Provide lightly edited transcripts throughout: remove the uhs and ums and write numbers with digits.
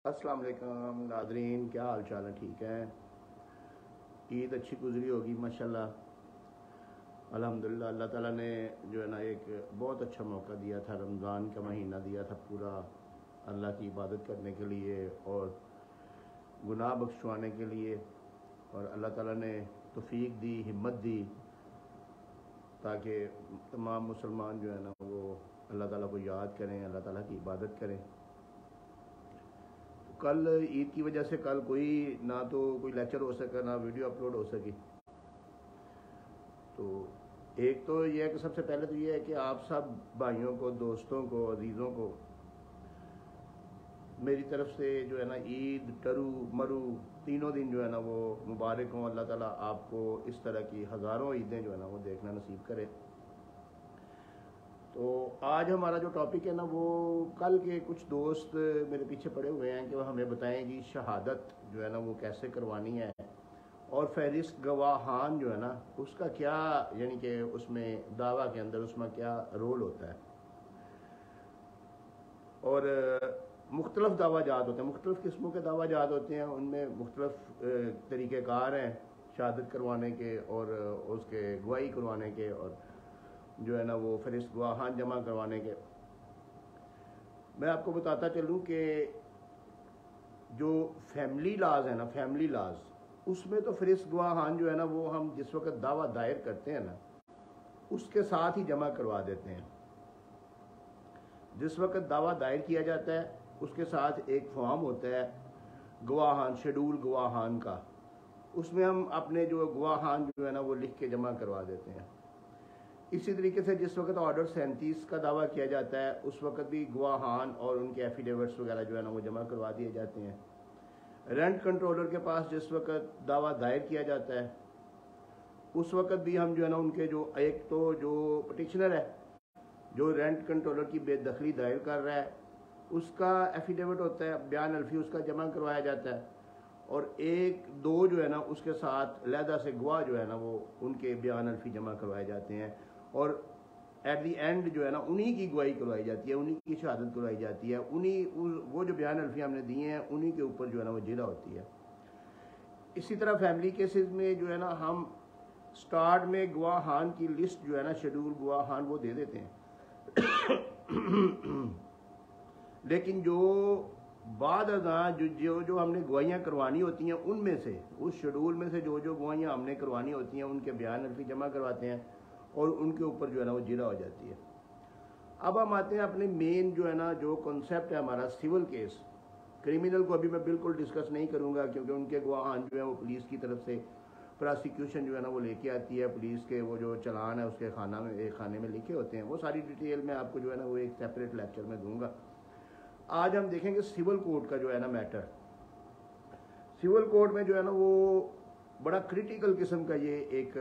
अस्सलाम वालेकुम नादरीन, क्या हाल चाल है? ठीक है। ईद अच्छी गुजरी होगी माशाल्लाह। अल्हम्दुलिल्लाह अल्लाह ताला ने जो है ना एक बहुत अच्छा मौका दिया था, रमज़ान का महीना दिया था पूरा अल्लाह की इबादत करने के लिए और गुनाह बख्शवाने के लिए। और अल्लाह ताला ने तौफीक दी, हिम्मत दी ताकि तमाम मुसलमान जो है ना वो अल्लाह ताला को याद करें, अल्लाह ताला की इबादत करें। कल ईद की वजह से कल ना तो कोई लेक्चर हो सका, ना वीडियो अपलोड हो सकी। तो एक तो ये है कि सबसे पहले तो ये है कि आप सब भाइयों को, दोस्तों को, अजीज़ों को मेरी तरफ से जो है ना ईद, टरू मरू तीनों दिन जो है ना वो मुबारक हों। अल्लाह ताला आपको इस तरह की हज़ारों ईदें जो है ना वो देखना नसीब करे। तो आज हमारा जो टॉपिक है ना वो कल के कुछ दोस्त मेरे पीछे पड़े हुए हैं कि वो हमें बताएं कि शहादत जो है ना वो कैसे करवानी है और फहरिस्त गवाहान जो है ना उसका क्या, यानी कि उसमें दावा के अंदर उसमें क्या रोल होता है। और मुख्तलिफ दावाजात होते हैं, मुख्तलिफ किस्मों के दावाजात होते हैं, उनमें मुख्तलिफ तरीक़ेकार हैं शहादत करवाने के और उसके गवाही करवाने के और जो है ना वो फहरिस्त गवाहान जमा करवाने के। मैं आपको बताता चलूँ कि जो फैमिली लाज है ना, फैमिली लाज, उसमें तो फहरिस्त गवाहान जो है ना वो हम जिस वक्त दावा दायर करते हैं ना उसके साथ ही जमा करवा देते हैं। जिस वक्त दावा दायर किया जाता है उसके साथ एक फॉर्म होता है गवाहान, शेड्यूल गवाहान का, उसमें हम अपने जो गवाहान जो है ना वो लिख के जमा करवा देते हैं। इसी तरीके से जिस वक्त ऑर्डर 37 का दावा किया जाता है उस वक्त भी गवाहान और उनके एफिडेविट्स वगैरह जो है ना वो जमा करवा दिए जाते हैं। रेंट कंट्रोलर के पास जिस वक्त दावा दायर किया जाता है उस वक्त भी हम जो है ना उनके जो एक तो जो पटिशनर है जो रेंट कंट्रोलर की बेदखली दायर कर रहा है उसका एफिडेविट होता है, बयान अल्फी उसका जमा करवाया जाता है और एक दो जो है ना उसके साथ लहदा से गवाह जो है ना वो उनके बयान अल्फी जमा करवाए जाते हैं और एट दी एंड जो है ना उन्हीं की गवाही करवाई जाती है, उन्हीं की शहादत करवाई जाती है, वो जो बयान अल्फी हमने दिए हैं उन्हीं के ऊपर जो है ना वो जिला होती है। इसी तरह फैमिली केसेस में जो है ना हम स्टार्ट में गवाहान की लिस्ट जो है ना शेड्यूल गवाहान वो दे देते हैं लेकिन जो बाद जो हमने गवाहियाँ करवानी होती हैं उनमें से, उस शेड्यूल में से जो गवाहियाँ हमने करवानी होती हैं उनके बयान अल्फी जमा करवाते हैं और उनके ऊपर जो है ना वो जिला हो जाती है। अब हम आते हैं अपने मेन जो है ना जो कॉन्सेप्ट है हमारा सिविल केस। क्रिमिनल को अभी मैं बिल्कुल डिस्कस नहीं करूँगा क्योंकि उनके गवाहान जो है वो पुलिस की तरफ से प्रोसिक्यूशन जो है ना वो लेके आती है, पुलिस के वो जो चलान है उसके खाने में लिखे होते हैं। वो सारी डिटेल मैं आपको जो है ना वो एक सेपरेट लेक्चर में दूंगा। आज हम देखेंगे सिविल कोर्ट का जो है ना मैटर। सिविल कोर्ट में जो है ना वो बड़ा क्रिटिकल किस्म का ये एक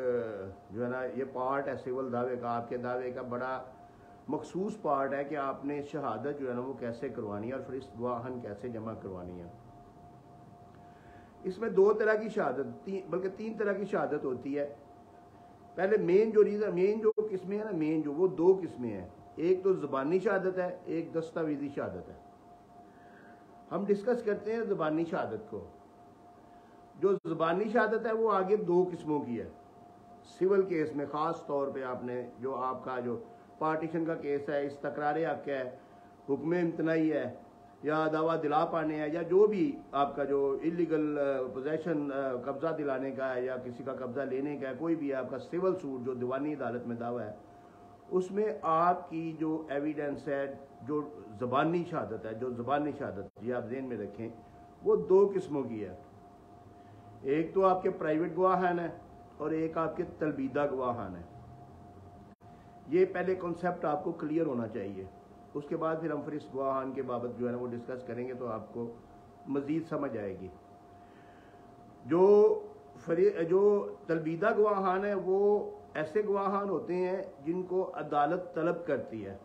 जो है ना ये पार्ट है सिविल दावे का। आपके दावे का बड़ा मखसूस पार्ट है कि आपने शहादत जो है ना वो कैसे करवानी है और फहरिस्त गवाहान कैसे जमा करवानी है। इसमें दो तरह की शहादत, बल्कि तीन तरह की शहादत होती है। पहले मेन जो किस्में हैं ना, मेन जो वो दो किस्में हैं, एक तो ज़बानी शहादत है, एक दस्तावेजी शहादत है। हम डिस्कस करते हैं ज़बानी शहादत को। जो ज़बानी शहादत है वो आगे दो किस्मों की है। सिविल केस में ख़ास तौर पे आपने जो आपका जो पार्टीशन का केस है, इस तकरार हक है, हुक्म इम्तनाई है या दावा दिला पाने है या जो भी आपका जो इलीगल पोजेशन कब्जा दिलाने का है या किसी का कब्जा लेने का है, कोई भी आपका सिविल सूट जो दीवानी अदालत में दावा है, उसमें आपकी जो एविडेंस है, जो ज़बानी शहादत है, जो ज़बानी शहादत ये आप ज़हन में रखें, वो दो किस्मों की है। एक तो आपके प्राइवेट गवाहान है और एक आपके तलबीदा गवाहान है। ये पहले कॉन्सेप्ट आपको क्लियर होना चाहिए। उसके बाद फिर हम फहरिस्त गवाहान के बाबत जो है ना वो डिस्कस करेंगे तो आपको मज़ीद समझ आएगी। जो तलबीदा गवाहान है वो ऐसे गवाहान होते हैं जिनको अदालत तलब करती है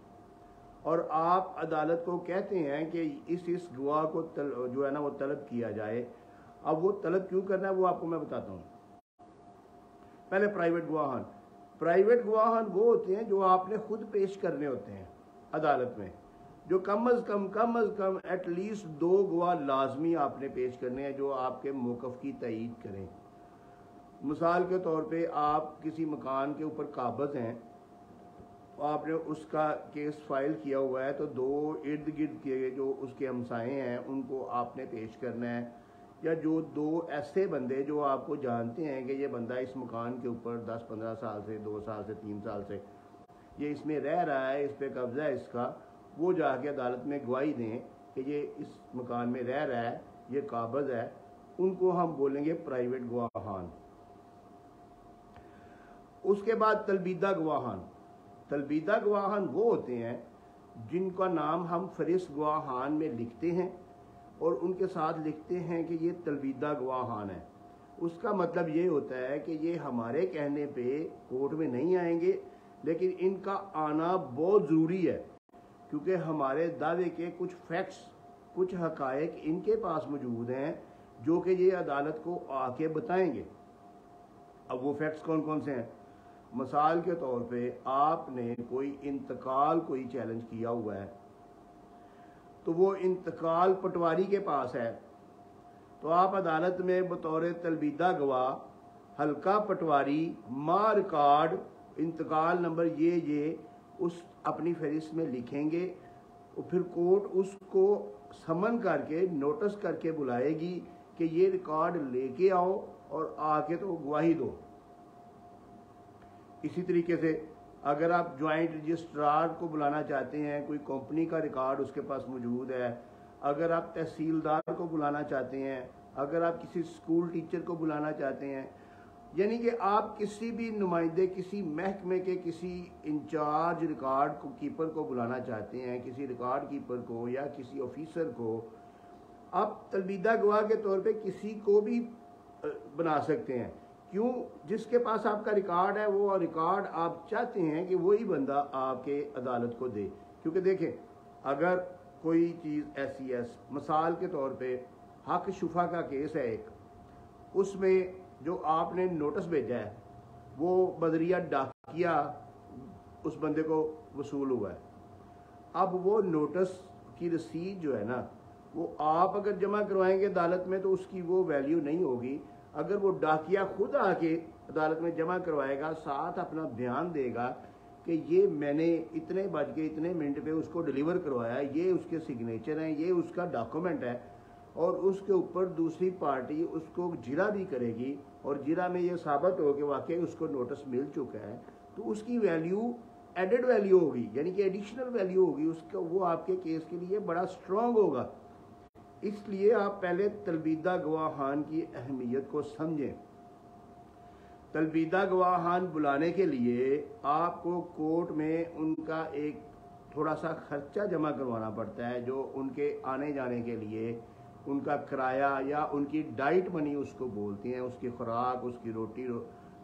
और आप अदालत को कहते हैं कि इस गवाह को जो है ना वो तलब किया जाए। अब वो तलब क्यों करना है वो आपको मैं बताता हूँ। पहले प्राइवेट गवाहान वो होते हैं जो आपने खुद पेश करने होते हैं अदालत में। जो कम अज़ कम एटलीस्ट 2 गवाह लाजमी आपने पेश करने हैं जो आपके मौक़िफ़ की तईद करें। मिसाल के तौर पे आप किसी मकान के ऊपर काबज़ हैं, आपने उसका केस फाइल किया हुआ है, तो 2 इर्द गिर्द के जो उसके हमसाए हैं उनको आपने पेश करना है, या जो 2 ऐसे बंदे जो आपको जानते हैं कि ये बंदा इस मकान के ऊपर 10-15 साल से, 2 साल से, 3 साल से ये इसमें रह रहा है, इस पे कब्जा है इसका, वो जाके अदालत में गवाही दें कि ये इस मकान में रह रहा है, ये काबज़ है, उनको हम बोलेंगे प्राइवेट गवाहान। उसके बाद तलबीदा गवाहान। तलबीदा गवाहान वो होते हैं जिनका नाम हम फरिस्त गवाहान में लिखते हैं और उनके साथ लिखते हैं कि ये तलबीदा गवाहान है। उसका मतलब ये होता है कि ये हमारे कहने पे कोर्ट में नहीं आएंगे, लेकिन इनका आना बहुत ज़रूरी है, क्योंकि हमारे दावे के कुछ फैक्ट्स, कुछ हक़ाइक़ इनके पास मौजूद हैं जो कि ये अदालत को आके बताएंगे। अब वो फैक्ट्स कौन कौन से हैं? मिसाल के तौर पे आपने कोई इंतकाल कोई चैलेंज किया हुआ है, तो वो इंतकाल पटवारी के पास है, तो आप अदालत में बतौर तलबीदा गवाह हल्का पटवारी मा रिकॉर्ड इंतकाल नंबर ये उस अपनी फहरिस्त में लिखेंगे, और फिर कोर्ट उसको समन करके नोटिस करके बुलाएगी कि ये रिकॉर्ड लेके आओ और आके तो गवाही दो। इसी तरीके से अगर आप ज्वाइंट रजिस्ट्रार को बुलाना चाहते हैं, कोई कंपनी का रिकॉर्ड उसके पास मौजूद है, अगर आप तहसीलदार को बुलाना चाहते हैं, अगर आप किसी स्कूल टीचर को बुलाना चाहते हैं, यानी कि आप किसी भी नुमाइंदे, किसी महकमे के किसी इंचार्ज रिकॉर्ड को कीपर को बुलाना चाहते हैं, किसी रिकॉर्ड कीपर को या किसी ऑफिसर को, आप तलबीदा गवाह के तौर पे किसी को भी बना सकते हैं। क्यों? जिसके पास आपका रिकॉर्ड है, वो रिकॉर्ड आप चाहते हैं कि वही बंदा आपके अदालत को दे। क्योंकि देखें, अगर कोई चीज़ ऐसी है, मिसाल के तौर पे हक शुफा का केस है एक, उसमें जो आपने नोटिस भेजा है वो बदरिया डाकिया उस बंदे को वसूल हुआ है। अब वो नोटिस की रसीद जो है ना, वो आप अगर जमा करवाएंगे अदालत में तो उसकी वो वैल्यू नहीं होगी। अगर वो डाकिया खुद आके अदालत में जमा करवाएगा, साथ अपना बयान देगा कि ये मैंने इतने बज के इतने मिनट पे उसको डिलीवर करवाया, ये उसके सिग्नेचर हैं, ये उसका डॉक्यूमेंट है, और उसके ऊपर दूसरी पार्टी उसको जिरा भी करेगी और जिरा में ये साबित हो कि वाकई उसको नोटिस मिल चुका है, तो उसकी वैल्यू एडेड वैल्यू होगी, यानी कि एडिशनल वैल्यू होगी उसका, वो आपके केस के लिए बड़ा स्ट्रॉन्ग होगा। इसलिए आप पहले तलबीदा गवाहान की अहमियत को समझें। तलबीदा गवाहान बुलाने के लिए आपको कोर्ट में उनका एक थोड़ा सा खर्चा जमा करवाना पड़ता है, जो उनके आने जाने के लिए उनका किराया या उनकी डाइट मनी उसको बोलते हैं, उसकी खुराक, उसकी रोटी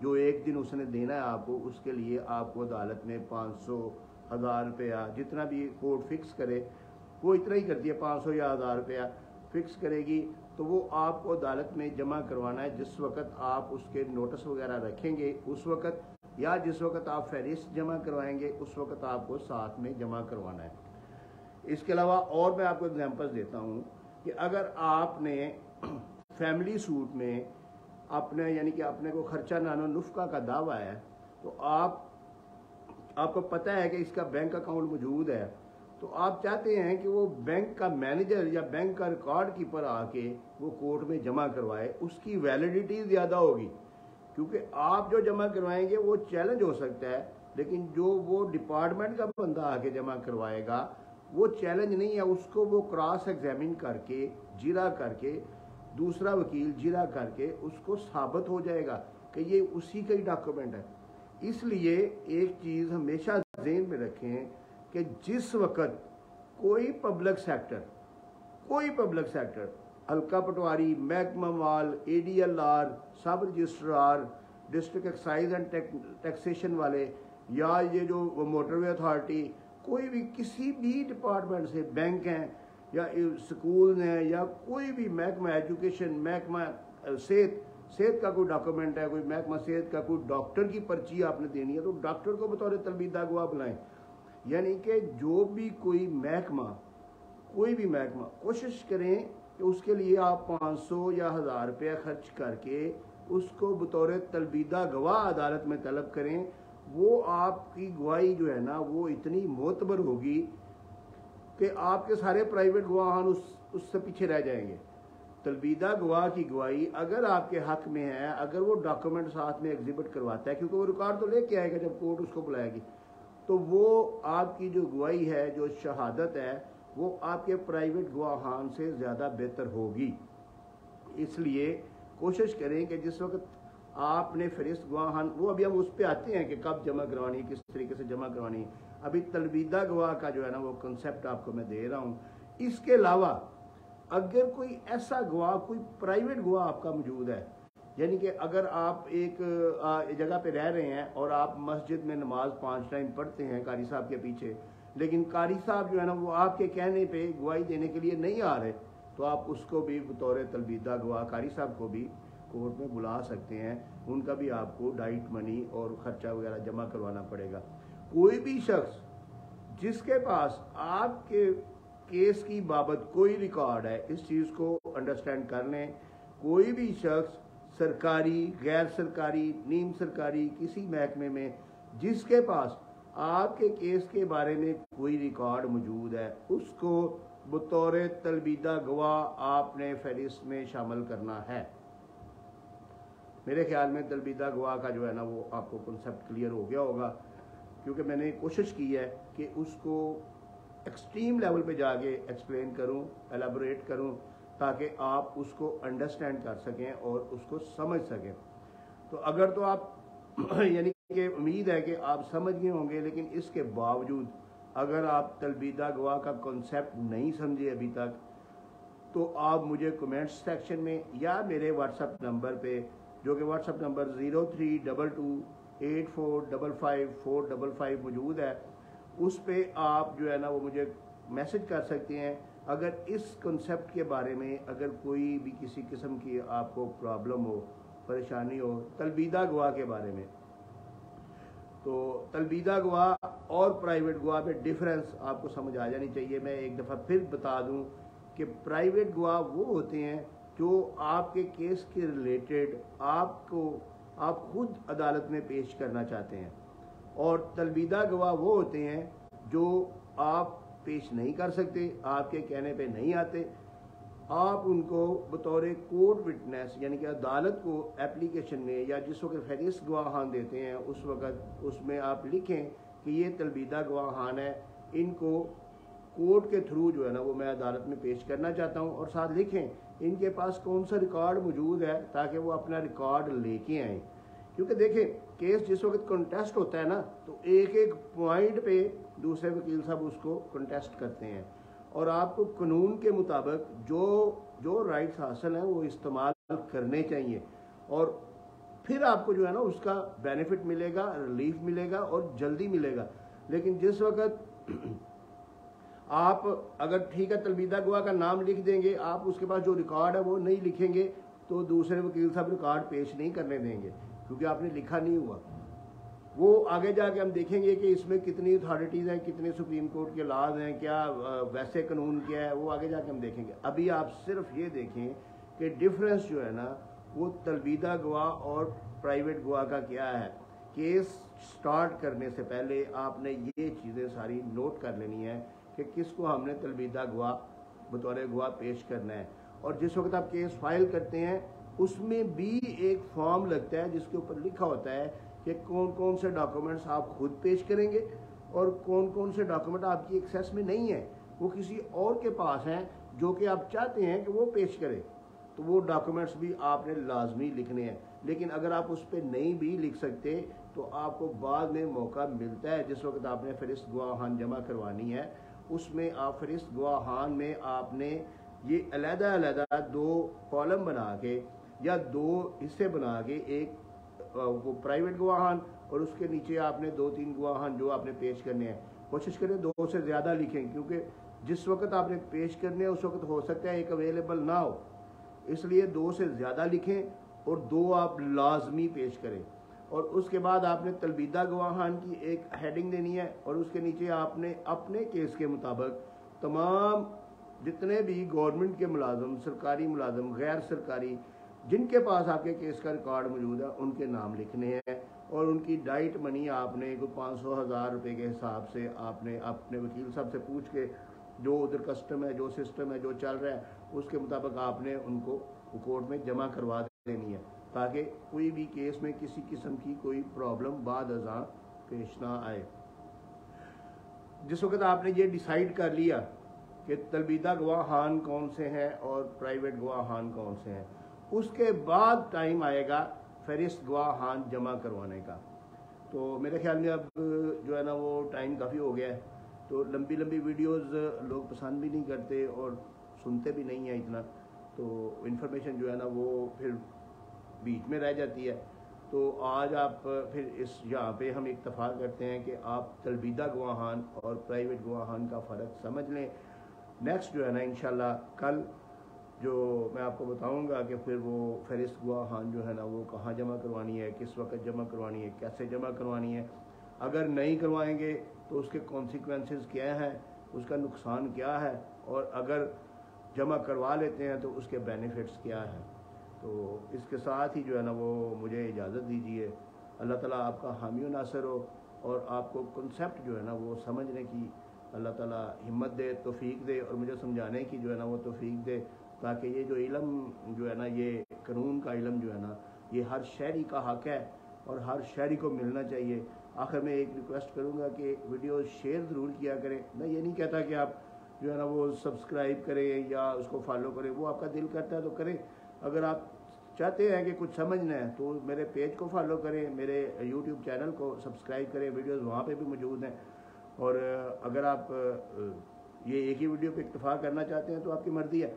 जो एक दिन उसने देना है आपको, उसके लिए आपको अदालत में 500, 1000 रुपया, जितना भी कोर्ट फिक्स करे वो इतना ही करती है, 500 या 1000 रुपया फिक्स करेगी, तो वो आपको अदालत में जमा करवाना है। जिस वक्त आप उसके नोटिस वगैरह रखेंगे उस वक्त, या जिस वक्त आप फहरिस्त जमा करवाएंगे उस वक्त आपको साथ में जमा करवाना है। इसके अलावा और मैं आपको एग्जांपल्स देता हूँ कि अगर आपने फैमिली सूट में अपने, यानी कि अपने को खर्चा नानो नुफ्का का दावा है, तो आपको पता है कि इसका बैंक अकाउंट मौजूद है, तो आप चाहते हैं कि वो बैंक का मैनेजर या बैंक का रिकॉर्ड कीपर आके वो कोर्ट में जमा करवाए, उसकी वैलिडिटी ज़्यादा होगी, क्योंकि आप जो जमा करवाएंगे वो चैलेंज हो सकता है, लेकिन जो वो डिपार्टमेंट का बंदा आके जमा करवाएगा वो चैलेंज नहीं है, उसको वो क्रॉस एग्जामिन करके, जिरा करके, दूसरा वकील जिरा करके उसको साबित हो जाएगा कि ये उसी का ही डॉक्यूमेंट है। इसलिए एक चीज़ हमेशा ज़हन में रखें कि जिस वक्त कोई पब्लिक सेक्टर हल्का पटवारी, महकमा माल, ADLR, सब registrar, district excise and taxation वाले, या ये जो मोटरवे अथॉरिटी, कोई भी किसी भी डिपार्टमेंट से, बैंक हैं या स्कूल हैं या कोई भी महकमा एजुकेशन, महकमा सेहत का कोई डॉक्यूमेंट है, कोई महकमा सेहत का कोई डॉक्टर की पर्ची आपने देनी है, तो डॉक्टर को बतौर तलबीदा गवाह बुलाएं। यानी कि जो भी कोई महकमा कोशिश करें कि उसके लिए आप 500 या 1000 रुपया खर्च करके उसको बतौर तलबीदा गवाह अदालत में तलब करें। वो आपकी गवाही जो है ना वो इतनी मोतबर होगी कि आपके सारे प्राइवेट गवाहान उससे पीछे रह जाएंगे। तलबीदा गवाह की गवाही अगर आपके हक में है, अगर वो डॉक्यूमेंट साथ में एग्जिबिट करवाता है, क्योंकि वो रिकॉर्ड तो लेके आएगा जब कोर्ट उसको बुलाएगी, तो वो आपकी जो गवाही है, जो शहादत है, वो आपके प्राइवेट गवाहान से ज़्यादा बेहतर होगी। इसलिए कोशिश करें कि जिस वक्त आपने फरिस्त गवाहान, वो अभी हम उस पर आते हैं कि कब जमा करवानी, किस तरीके से जमा करवानी। अभी तलबीदा गवाह का जो है ना वो कंसेप्ट आपको मैं दे रहा हूँ। इसके अलावा अगर कोई ऐसा गवाह, कोई प्राइवेट गवाह आपका मौजूद है, यानी कि अगर आप एक जगह पे रह रहे हैं और आप मस्जिद में नमाज 5 टाइम पढ़ते हैं कारी साहब के पीछे, लेकिन कारी साहब जो है ना वो आपके कहने पे गवाही देने के लिए नहीं आ रहे, तो आप उसको भी बतौर तलबीदा गवाह कारी साहब को भी कोर्ट में बुला सकते हैं। उनका भी आपको डाइट मनी और ख़र्चा वगैरह जमा करवाना पड़ेगा। कोई भी शख्स जिसके पास आपके केस की बाबत कोई रिकॉर्ड है, इस चीज़ को अंडरस्टैंड कर लें, कोई भी शख्स सरकारी, गैर सरकारी, नीम सरकारी किसी महकमे में जिसके पास आपके केस के बारे में कोई रिकॉर्ड मौजूद है, उसको बतौर तलबीदा गवाह आपने फहरिस्त में शामिल करना है। मेरे ख्याल में तलबीदा गवाह का जो है ना वो आपको कॉन्सेप्ट क्लियर हो गया होगा, क्योंकि मैंने कोशिश की है कि उसको एक्सट्रीम लेवल पे जाके एक्सप्लेन करूं, एलाबोरेट करूं, ताकि आप उसको अंडरस्टैंड कर सकें और उसको समझ सकें। तो अगर तो आप यानी कि उम्मीद है कि आप समझ गए होंगे, लेकिन इसके बावजूद अगर आप तलबीदा गवाह का कॉन्सेप्ट नहीं समझे अभी तक, तो आप मुझे कमेंट्स सेक्शन में या मेरे व्हाट्सएप नंबर पे, जो कि व्हाट्सएप नंबर 032284555455 मौजूद है, उस पे आप जो है ना वो मुझे मैसेज कर सकते हैं। अगर इस कॉन्सेप्ट के बारे में अगर कोई भी किसी किस्म की आपको प्रॉब्लम हो, परेशानी हो तलबीदा गवाह के बारे में, तो तलबीदा गवाह और प्राइवेट गवाह में डिफरेंस आपको समझ आ जानी चाहिए। मैं एक दफ़ा फिर बता दूं कि प्राइवेट गवाह वो होते हैं जो आपके केस के रिलेटेड आप खुद अदालत में पेश करना चाहते हैं, और तलबीदा गवाह वो होते हैं जो आप पेश नहीं कर सकते, आपके कहने पे नहीं आते। आप उनको बतौर कोर्ट विटनेस यानी कि अदालत को एप्लीकेशन में या जिस वक्त फहरिस्त गवाहान देते हैं उस वक्त उसमें आप लिखें कि ये तलबीदा गवाहान है, इनको कोर्ट के थ्रू जो है ना वो मैं अदालत में पेश करना चाहता हूँ, और साथ लिखें इनके पास कौन सा रिकॉर्ड मौजूद है ताकि वो अपना रिकॉर्ड लेके आएँ। क्योंकि देखें केस जिस वक्त कंटेस्ट होता है ना, तो एक एक पॉइंट पे दूसरे वकील साहब उसको कंटेस्ट करते हैं, और आपको कानून के मुताबिक जो राइट्स हासिल हैं वो इस्तेमाल करने चाहिए, और फिर आपको जो है ना उसका बेनिफिट मिलेगा, रिलीफ मिलेगा और जल्दी मिलेगा। लेकिन जिस वक्त आप अगर ठीक है तलबीदा गवाह का नाम लिख देंगे, आप उसके पास जो रिकॉर्ड है वो नहीं लिखेंगे, तो दूसरे वकील साहब रिकॉर्ड पेश नहीं करने देंगे, क्योंकि आपने लिखा नहीं हुआ। वो आगे जाके हम देखेंगे कि इसमें कितनी अथॉरिटीज़ हैं, कितने सुप्रीम कोर्ट के लॉज हैं, क्या वैसे कानून क्या है, वो आगे जाके हम देखेंगे। अभी आप सिर्फ ये देखें कि डिफरेंस जो है ना वो तलबीदा गवाह और प्राइवेट गवाह का क्या है। केस स्टार्ट करने से पहले आपने ये चीज़ें सारी नोट कर लेनी है कि किसको हमने तलबीदा गवाह बतौर गवाह पेश करना है। और जिस वक्त आप केस फाइल करते हैं उसमें भी एक फॉर्म लगता है जिसके ऊपर लिखा होता है कि कौन कौन से डॉक्यूमेंट्स आप खुद पेश करेंगे और कौन कौन से डॉक्यूमेंट आपकी एक्सेस में नहीं है, वो किसी और के पास हैं जो कि आप चाहते हैं कि वो पेश करें, तो वो डॉक्यूमेंट्स भी आपने लाजमी लिखने हैं। लेकिन अगर आप उस पर नहीं भी लिख सकते तो आपको बाद में मौका मिलता है, जिस वक्त आपने फहरिस्त गवाहान जमा करवानी है उसमें आप फहरिस्त गवाहान में आपने ये अलग-अलग 2 कॉलम बना के या 2 हिस्से बना के, एक वो प्राइवेट गवाहान और उसके नीचे आपने 2-3 गवाहान जो आपने पेश करने हैं। कोशिश करें 2 से ज़्यादा लिखें, क्योंकि जिस वक्त आपने पेश करने हैं उस वक्त हो सकता है एक अवेलेबल ना हो, इसलिए 2 से ज़्यादा लिखें और 2 आप लाजमी पेश करें। اور اس کے بعد آپ نے تلبیدہ گواہان کی ایک ہیڈنگ دینی ہے، اور اس کے نیچے آپ نے اپنے کیس کے مطابق تمام جتنے بھی گورنمنٹ کے ملازم، سرکاری ملازم، غیر سرکاری، جن کے پاس آپ کے کیس کا ریکارڈ موجود ہے ان کے نام لکھنے ہیں، اور ان کی ڈائٹ منی آپ نے کوئی 500,000 روپے کے حساب سے آپ نے اپنے وکیل صاحب سے پوچھ کے جو ادھر کسٹم ہے، جو سسٹم ہے، جو چل رہا ہے اس کے مطابق آپ نے ان کو کورٹ میں جمع کروا دینی ہے، تاکہ کوئی بھی کیس میں کسی قسم کی کوئی پرابلم بعد ازاں پیش نہ آئے۔ جس وقت آپ نے یہ ڈیسائیڈ کر لیا کہ تلبیدہ گواہان کون سے ہیں اور پرائیویٹ گواہان کون سے ہیں، اس کے بعد ٹائم آئے گا فہرست گواہان جمع کروانے کا۔ تو میرے خیال میں اب جو ہے نا وہ ٹائم کافی ہو گیا ہے، تو لمبی لمبی ویڈیوز لوگ پسند بھی نہیں کرتے اور سنتے بھی نہیں ہیں اتنا، تو انفارمیشن جو ہے نا وہ پھر بیچ میں رہ جاتی ہے۔ تو آج آپ پھر یہاں پہ ہم اتفاق کرتے ہیں کہ آپ تلبیدہ گواہان اور پرائیویٹ گواہان کا فرق سمجھ لیں۔ نیکسٹ جو ہے نا انشاءاللہ کل جو میں آپ کو بتاؤں گا کہ پھر وہ فہرست گواہان جو ہے نا وہ کہاں جمع کروانی ہے، کس وقت جمع کروانی ہے، کیسے جمع کروانی ہے، اگر نہیں کروائیں گے تو اس کے کانسیکوینسز کیا ہیں، اس کا نقصان کیا ہے، اور اگر جمع کروا لیتے ہیں تو اس کے بینیفٹس کیا ہیں۔ تو اس کے ساتھ ہی جو ہے نا وہ مجھے اجازت دیجیے۔ اللہ تعالیٰ آپ کا حامی و ناصر ہو، اور آپ کو کنسیپٹ جو ہے نا وہ سمجھنے کی اللہ تعالیٰ ہمت دے، توفیق دے، اور مجھے سمجھانے کی جو ہے نا وہ توفیق دے، تاکہ یہ جو علم جو ہے نا، یہ قانون کا علم جو ہے نا، یہ ہر شہری کا حق ہے اور ہر شہری کو ملنا چاہیے۔ آخر میں ایک ریکویسٹ کروں گا کہ ویڈیو شیئر ضرور کیا کریں۔ میں یہ نہیں کہتا کہ آپ جو ہے نا وہ سبسکرائب کریں یا اس کو فالو کریں، وہ آپ کا دل کرتا ہے تو کریں۔ اگر آپ چاہتے ہیں کہ کچھ سمجھنا ہے تو میرے پیج کو فالو کریں، میرے یوٹیوب چینل کو سبسکرائب کریں، ویڈیوز وہاں پہ بھی موجود ہیں۔ اور اگر آپ یہ ایک ہی ویڈیو پہ اکتفا کرنا چاہتے ہیں تو آپ کی مرضی ہے۔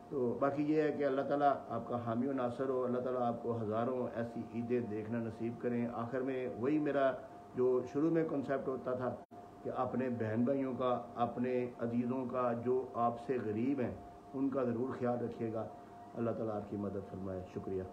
تو باقی یہ ہے کہ اللہ تعالیٰ آپ کا حامی و ناصر ہو، اللہ تعالیٰ آپ کو ہزاروں ایسی عیدیں دیکھنا نصیب کریں۔ آخر میں وہی میرا جو شروع میں کنسیپٹ ہوتا تھا کہ اپنے بہن بھائیوں کا، اپنے عزیزوں کا جو آپ سے غریب ہیں ان کا ضرور خیال رکھیے گا۔ اللہ تعالیٰ آپ کی مدد فرمائے۔ شکریہ۔